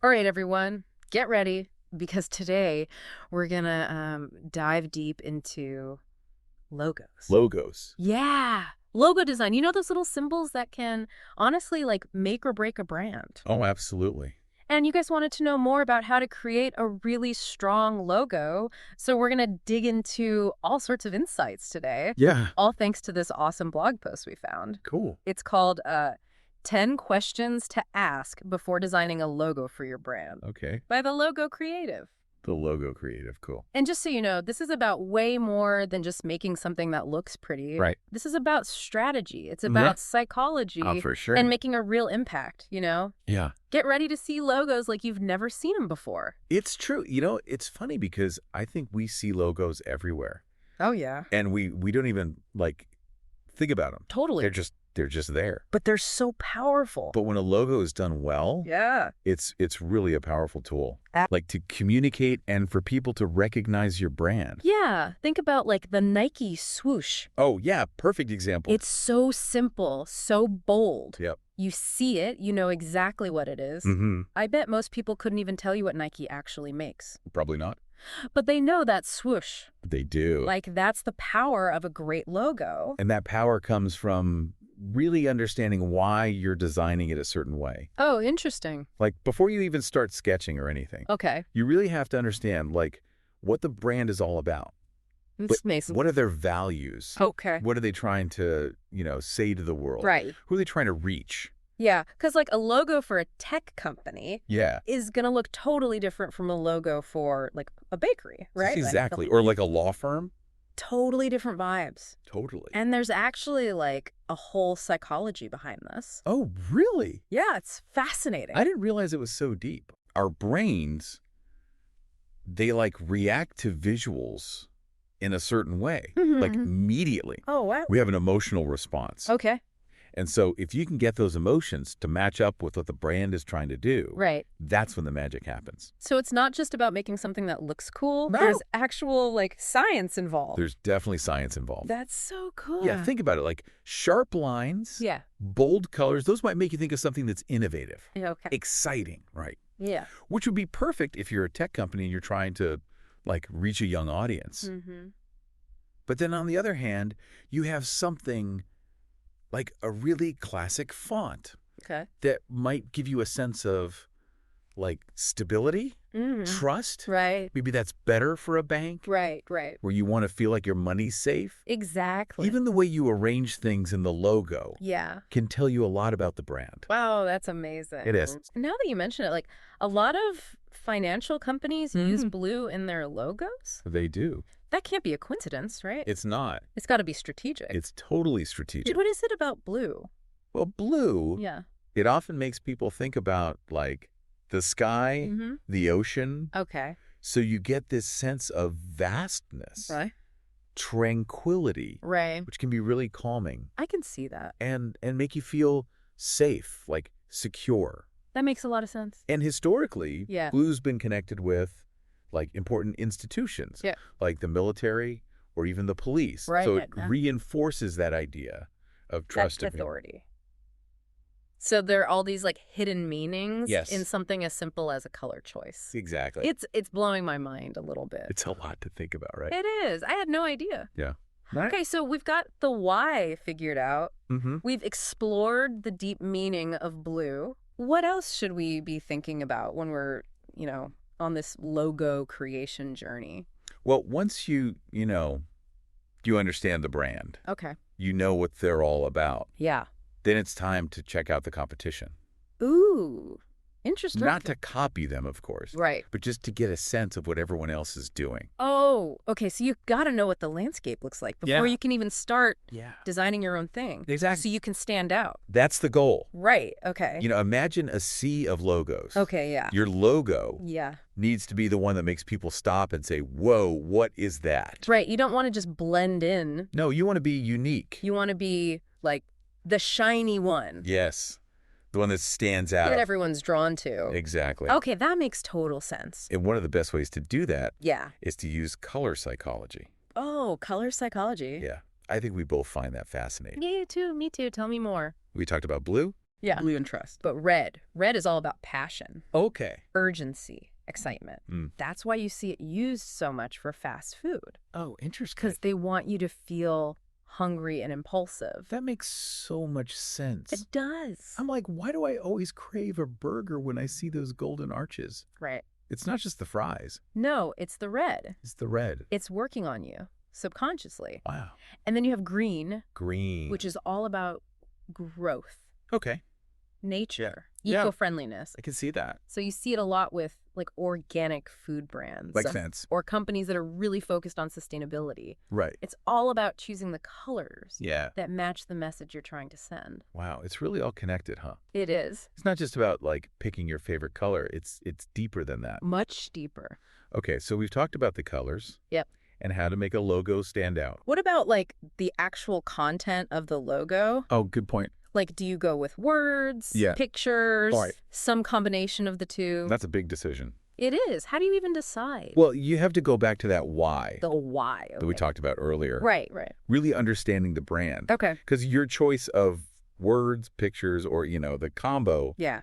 All right, everyone, get ready because today we're gonna dive deep into logos. Logos. Yeah, logo design. You know those little symbols that can honestly like make or break a brand. Oh, absolutely. And you guys wanted to know more about how to create a really strong logo. So we're gonna dig into all sorts of insights today, Yeah. all thanks to this awesome blog post we found. Cool. It's called 10 Questions to Ask Before Designing a Logo for Your Brand Okay. by the Logo Creative. The logo creative. Cool. And just so you know, this is about way more than just making something that looks pretty. Right. This is about strategy. It's Yeah. about psychology For sure. and making a real impact, you know? Yeah. Get ready to see logos like you've never seen them before. It's true. It's funny because I think we see logos everywhere. Oh, yeah. And we don't even think about them. Totally. They're just there. But they're so powerful. But when a logo is done well, Yeah. it's really a powerful tool. A- Like to communicate and for people to recognize your brand. Yeah. Think about like the Nike swoosh. Oh, yeah. Perfect example. It's so simple, so bold. Yep. You see it, you know exactly what it is. Mm-hmm. I bet most people couldn't even tell you what Nike actually makes. Probably not. But they know that swoosh. They do. Like, that's the power of a great logo. And that power comes from really understanding why you're designing it a certain way. Oh, interesting. Like before you even start sketching or anything, Okay. you really have to understand what the brand is all about. This makes What are their values? Okay. What are they trying to, say to the world? Right. Who are they trying to reach? Yeah, because like a logo for a tech company Yeah. is going to look totally different from a logo for like a bakery, right? Exactly. Like, Or like a law firm? totally different vibes. Totally. And there's actually like a whole psychology behind this. Oh, really? Yeah, it's fascinating. I didn't realize it was so deep. Our brains, they react to visuals in a certain way, immediately. Oh, wow. We have an emotional response. Okay. And so if you can get those emotions to match up with what the brand is trying to do, Right. that's when the magic happens. So it's not just about making something that looks cool. No. There's actual like science involved. There's definitely science involved. That's so cool. Yeah, think about it. Like sharp lines, Yeah. bold colors, those might make you think of something that's innovative, Yeah, okay. exciting, right? Yeah. Which would be perfect if you're a tech company and you're trying to reach a young audience. Mm-hmm. But then on the other hand, you have something like a really classic font Okay. that might give you a sense of stability, Mm-hmm. trust. Right. Maybe that's better for a bank Right. Right. where you want to feel like your money's safe. Exactly. Even the way you arrange things in the logo Yeah. can tell you a lot about the brand. Wow, that's amazing. It is. Now that you mention it, like a lot of financial companies use blue in their logos. They do. That can't be a coincidence, right? It's not. It's got to be strategic. It's totally strategic. What is it about blue? Well, blue, Yeah. it often makes people think about the sky, Mm-hmm. the ocean. Okay. So you get this sense of vastness, Right. tranquility, Right. which can be really calming I can see that. and make you feel safe, secure. That makes a lot of sense. And historically, Yeah. blue's been connected with important institutions, Yeah. like the military or even the police. Right. So it Yeah. reinforces that idea of trust That's and authority. So there are all these like hidden meanings Yes. in something as simple as a color choice. Exactly. It's blowing my mind a little bit. It's a lot to think about, right? It is. I had no idea. Yeah. Okay, so we've got the why figured out. Mm-hmm. We've explored the deep meaning of blue. What else should we be thinking about when we're, on this logo creation journey? Well, once you understand the brand, Okay. you know what they're all about, Yeah. then it's time to check out the competition. Ooh, interesting. Not to copy them, of course, Right. but just to get a sense of what everyone else is doing. Oh, okay. So you've got to know what the landscape looks like before Yeah. you can even start Yeah. designing your own thing. Exactly. So you can stand out. That's the goal. Right. Okay. Imagine a sea of logos. Okay. Yeah. Your logo Yeah. needs to be the one that makes people stop and say, whoa, what is that? Right. You don't want to just blend in. No, you want to be unique. You want to be like the shiny one Yes. The one that stands out. that everyone's drawn to. Exactly. Okay, that makes total sense. And one of the best ways to do that Yeah. is to use color psychology. Oh, color psychology. Yeah. I think we both find that fascinating. Yeah, you too. Me too. Tell me more. We talked about blue. Yeah. Believe and trust. But red is all about passion, Okay. urgency, excitement. That's why you see it used so much for fast food. Oh, interesting. Because they want you to feel hungry and impulsive. That makes so much sense. It does. I'm like, why do I always crave a burger when I see those golden arches? Right. It's not just the fries. No, it's the red. It's the red. It's working on you subconsciously. Wow. And then you have green, Green. which is all about growth, Okay. nature, Yeah. eco-friendliness. I can see that. So you see it a lot with like organic food brands. Makes sense. Or companies that are really focused on sustainability. Right. It's all about choosing the colors Yeah. that match the message you're trying to send. Wow. It's really all connected, huh? It is. It's not just about like picking your favorite color. It's deeper than that. Much deeper. Okay. So we've talked about the colors. Yep. And how to make a logo stand out. What about like the actual content of the logo? Oh, good point. Like, do you go with words, Yeah. pictures, Right. some combination of the two? That's a big decision. It is. How do you even decide? Well, you have to go back to that why The why. that we Okay. talked about earlier. Right. Really understanding the brand. Okay. Because your choice of words, pictures, or, the combo, Yeah.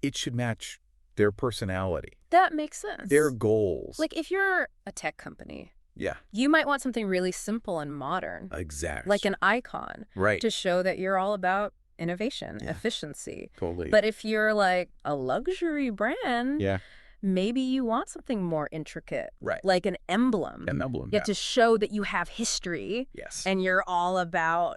it should match their personality, That makes sense. their goals. Like, if you're a tech company, Yeah, you might want something really simple and modern, exactly. like an icon, Right. to show that you're all about innovation, Yeah. efficiency. Totally. But if you're like a luxury brand, yeah, maybe you want something more intricate, right. like an emblem. An emblem. You have to show that you have history Yes. and you're all about,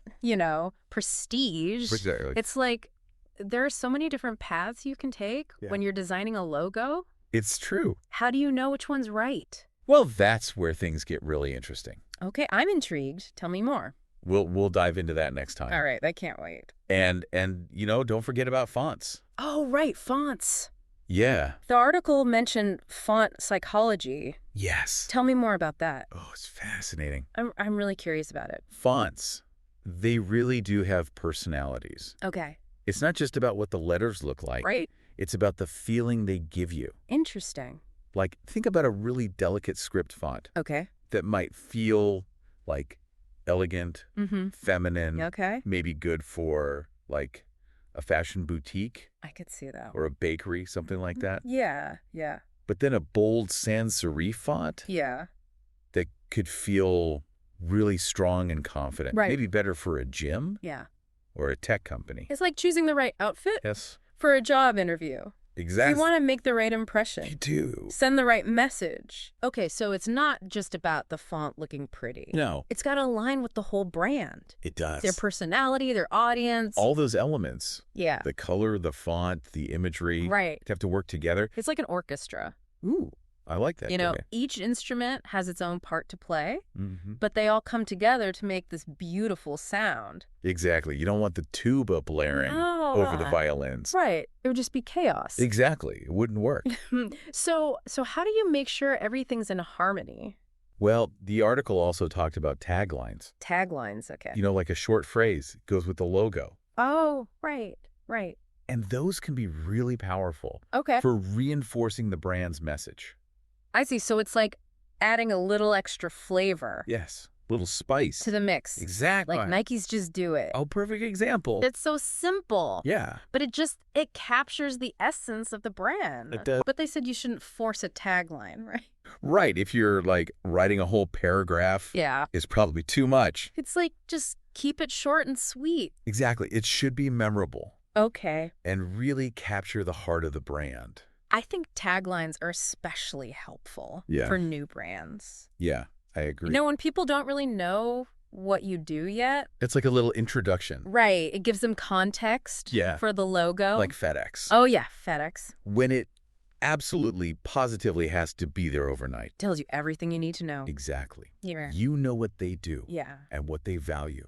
prestige. Exactly. It's like there are so many different paths you can take Yeah. when you're designing a logo. It's true. How do you know which one's right? Well, that's where things get really interesting. Okay, I'm intrigued. Tell me more. We'll dive into that next time. All right, I can't wait. And don't forget about fonts. Oh, right, fonts. Yeah. The article mentioned font psychology. Yes. Tell me more about that. Oh, it's fascinating. I'm really curious about it. Fonts, they really do have personalities. Okay. It's not just about what the letters look like. Right. It's about the feeling they give you. Interesting. Like, think about a really delicate script font Okay. that might feel like elegant, Mm-hmm. feminine, Okay. maybe good for like a fashion boutique I could see that. or a bakery, something like that. Yeah. But then a bold sans serif font Yeah. that could feel really strong and confident. Right. Maybe better for a gym Yeah. or a tech company. It's like choosing the right outfit Yes, for a job interview. exactly. You want to make the right You impression. do. Send the right message. Okay, so it's not just about the font looking pretty. No, It's got to align with the whole brand. it does. Their personality, their audience. All those elements, Yeah. the color, the font, the imagery, Right. have to work together. It's like an orchestra. Ooh, I like that. Each instrument has its own part to play, Mm-hmm. but they all come together to make this beautiful sound. Exactly. You don't want the tuba blaring No. over the violins. Right. It would just be chaos. Exactly. It wouldn't work. So how do you make sure everything's in harmony? Well, the article also talked about taglines. Taglines, okay. Like a short phrase goes with the logo. Oh, right. And those can be really powerful Okay. for reinforcing the brand's message. I see. So it's like adding a little extra flavor Yes. Little spice. to the mix. Exactly. Like Nike's Just Do It. Oh, perfect example. It's so simple. Yeah. But it captures the essence of the brand. It does. But they said you shouldn't force a tagline, right? Right. If you're like writing a whole paragraph, Yeah. it's probably too much. It's like just keep it short and sweet. Exactly. It should be memorable Okay. and really capture the heart of the brand. I think taglines are especially helpful Yeah. for new brands. Yeah, I agree. When people don't really know what you do yet. It's like a little introduction. Right. It gives them context Yeah. for the logo. Like FedEx. Oh, yeah. FedEx. When it absolutely, positively has to be there overnight. Tells you everything you need to know. Exactly. Yeah. You know what they do Yeah. and what they value.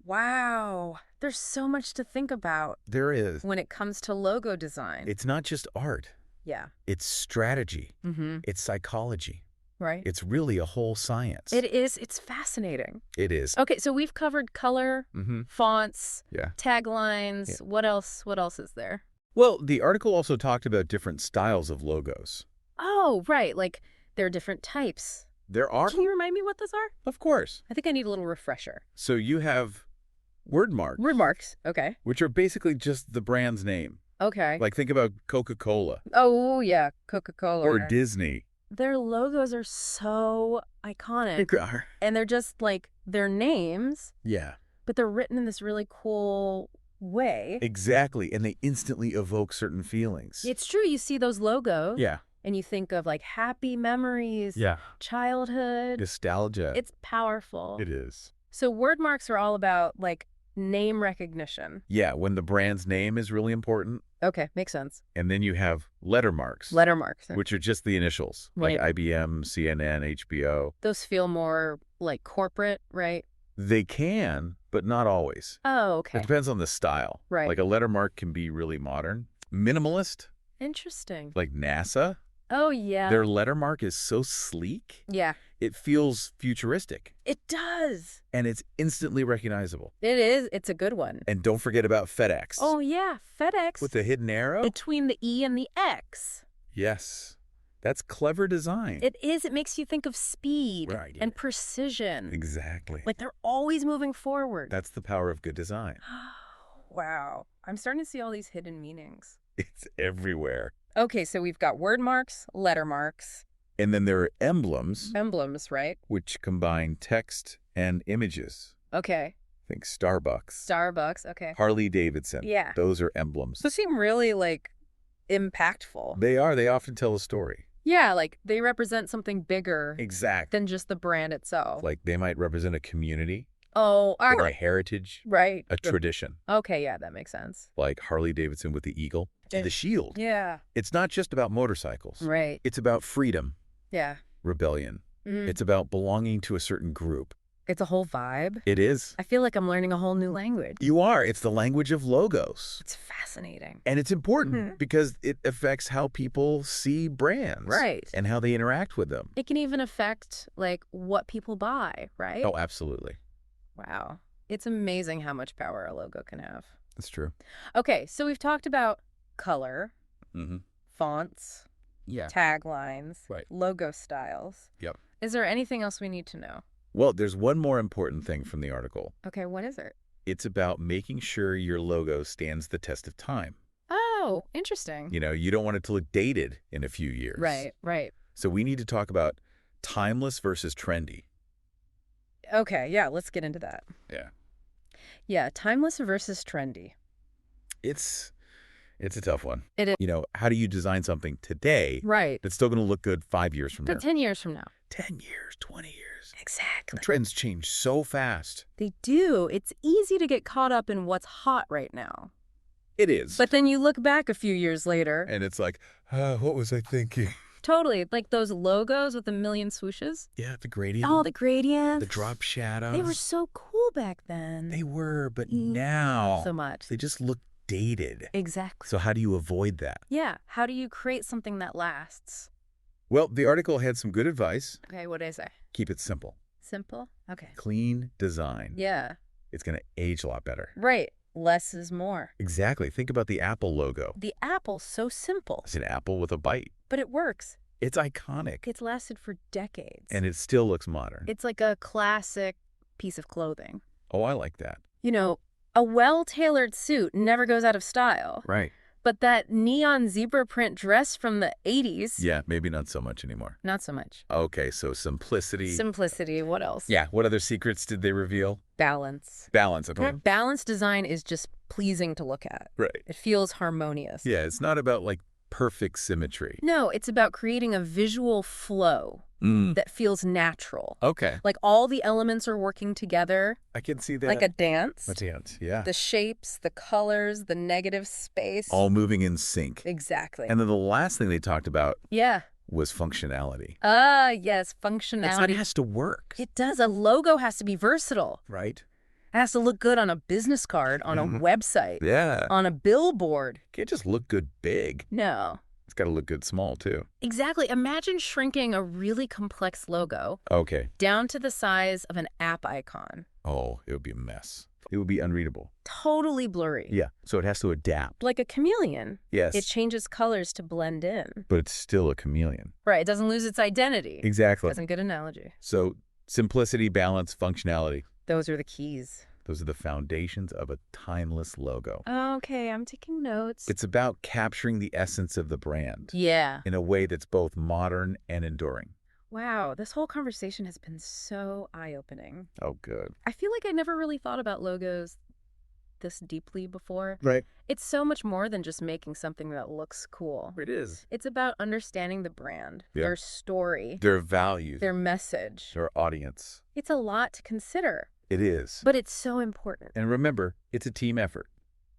Wow. There's so much to think about There is. when it comes to logo design. It's not just art. Yeah. It's strategy. Mm-hmm. It's psychology. Right. It's really a whole science. It is. It's fascinating. It is. Okay, so we've covered color, Mm-hmm. fonts, Yeah. taglines. Yeah. What else? What else is there? Well, the article also talked about different styles of logos. Oh, right. Like there are different types. There are, Can you remind me what those are? of course. I think I need a little refresher. So you have word marks, Word marks. Okay. which are basically just the brand's name. Okay. Like think about Coca-Cola Oh, yeah. Coca-Cola. or Disney. Their logos are so iconic. They are. And they're just like their names, Yeah, but they're written in this really cool way. exactly. And they instantly evoke certain feelings. It's true. You see those logos Yeah. and you think of like happy memories, Yeah. childhood. Nostalgia. It's powerful. It is. So word marks are all about like name recognition. Yeah, when the brand's name is really important. Okay, makes sense. And then you have letter marks. Letter marks. Which are just the initials, Right. like IBM, CNN, HBO. Those feel more like corporate, right? They can, but not always. Oh, okay. It depends on the style. Right. Like a letter mark can be really modern. Minimalist, Interesting. like NASA, Oh, yeah. their letter mark is so sleek, Yeah, it feels futuristic, it does. and it's instantly recognizable. It is. It's a good one. And don't forget about FedEx. Oh, yeah. FedEx. With the hidden arrow? Between the E and the X. Yes. That's clever design. It is. It makes you think of speed Right. and precision. Exactly. Like they're always moving forward. That's the power of good design. Wow. I'm starting to see all these hidden meanings. It's everywhere. Okay, so we've got word marks, letter marks, And then there are emblems, emblems, right? which combine text and images. Okay. Think Starbucks, Starbucks. Okay. Harley Davidson. Yeah. Those are emblems. Those seem really like impactful. They are. They often tell a story. Yeah, like they represent something bigger Exactly. than just the brand itself. Like they might represent a community, Oh, all or a right. heritage, Right. a tradition. Okay, yeah, that makes sense. Like Harley Davidson with the eagle, Yeah. the shield. Yeah. It's not just about motorcycles. Right. It's about freedom, Yeah. rebellion. Mhm. It's about belonging to a certain group. It's a whole vibe. It is. I feel like I'm learning a whole new language. You are. It's the language of logos. It's fascinating. And it's important Mhm. because it affects how people see brands. Right. And how they interact with them. It can even affect like what people buy, right? Oh, absolutely. Wow. It's amazing how much power a logo can have. That's true. Okay, so we've talked about color, Mm-hmm. fonts, Yeah. taglines, Right. logo styles. Yep. Is there anything else we need to know? Well, there's one more important thing from the article. Okay, what is it? It's about making sure your logo stands the test of time. Oh, interesting. You know, you don't want it to look dated in a few years. Right, right. So we need to talk about timeless versus trendy. Okay, yeah, let's get into that. Yeah. Yeah, timeless versus trendy. It's a tough one. It is. You know, how do you design something today Right. that's still going to look good 5 years from now? 10 years from now. 10 years, 20 years. Exactly. Trends change so fast. They do. It's easy to get caught up in what's hot right now. It is. But then you look back a few years later. And it's like, what was I thinking? Totally. Like those logos with a million swooshes. Yeah, the gradient. Oh, the gradients. The drop shadows. They were so cool back then. They were, but Mm. now So much. they just look dated. Exactly. So how do you avoid that? Yeah. How do you create something that lasts? Well, the article had some good advice. Okay, what did I say? Keep it simple. Simple? Okay. Clean design. Yeah. It's going to age a lot better. Right. Less is more. Exactly. Think about the Apple logo. The apple's so simple, It's an apple with a bite. but it works. It's iconic. It's lasted for decades. And it still looks modern. It's like a classic piece of clothing. Oh, I like that. You know, a well-tailored suit never goes out of style. Right. But that neon zebra print dress from the 80s, Yeah, maybe not so much anymore. not so much. Okay, so simplicity. Simplicity, what else? Yeah, what other secrets did they reveal? Balance. Balance. Okay. Balanced design is just pleasing to look at. Right. It feels harmonious. Yeah, it's not about like perfect symmetry. No, it's about creating a visual flow that feels natural. Okay. Like all the elements are working together, I can see that. like a dance. A dance, yeah. The shapes, the colors, the negative space. All moving in sync. Exactly. And then the last thing they talked about Yeah. was functionality. Ah, yes, It functionality. has to work. It does. A logo has to be versatile. Right? It has to look good on a business card, on a website, Yeah. on a billboard. Can't just look good big. No. It's got to look good small, too. Exactly. Imagine shrinking a really complex logo Okay. down to the size of an app icon. Oh, it would be a mess. It would be unreadable. Totally blurry. Yeah. So it has to adapt. Like a chameleon. Yes. It changes colors to blend in. But it's still a chameleon. Right. It doesn't lose its identity. Exactly. That's a good analogy. So simplicity, balance, functionality. Those are the keys. Those are the foundations of a timeless logo. Okay, I'm taking notes. It's about capturing the essence of the brand Yeah. in a way that's both modern and enduring. Wow, this whole conversation has been so eye-opening. Oh, good. I feel like I never really thought about logos this deeply before. Right. It's so much more than just making something that looks cool. It is. It's about understanding the brand, Yeah. their story, Their values, their message. their audience. It's a lot to consider, It is. but it's so important. And remember, it's a team effort.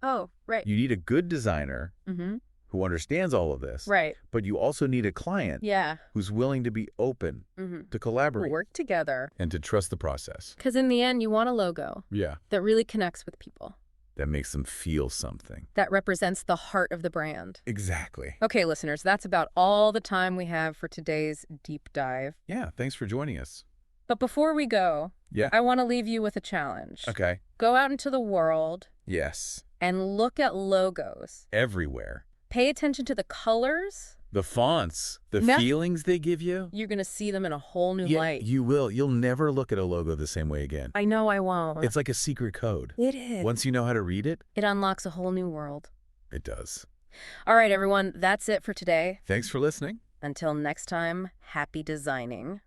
Oh, right. You need a good designer Mm-hmm. who understands all of this. Right. But you also need a client Yeah. who's willing to be open Mm-hmm. to collaborate Work together. and to trust the process. Because in the end, you want a logo Yeah. that really connects with people, That makes them feel something. that represents the heart of the brand. Exactly. Okay, listeners, that's about all the time we have for today's deep dive. Yeah, thanks for joining us. But before we go, Yeah. I want to leave you with a challenge. Okay. Go out into the world Yes. and look at logos. Everywhere. Pay attention to the colors. The fonts, the Now- feelings they give you. You're going to see them in a whole new Yeah, light. you will. You'll never look at a logo the same way again. I know I won't. It's like a secret code. It is. Once you know how to read it, It unlocks a whole new world. it does. All right, everyone, that's it for today. Thanks for listening. Until next time, happy designing.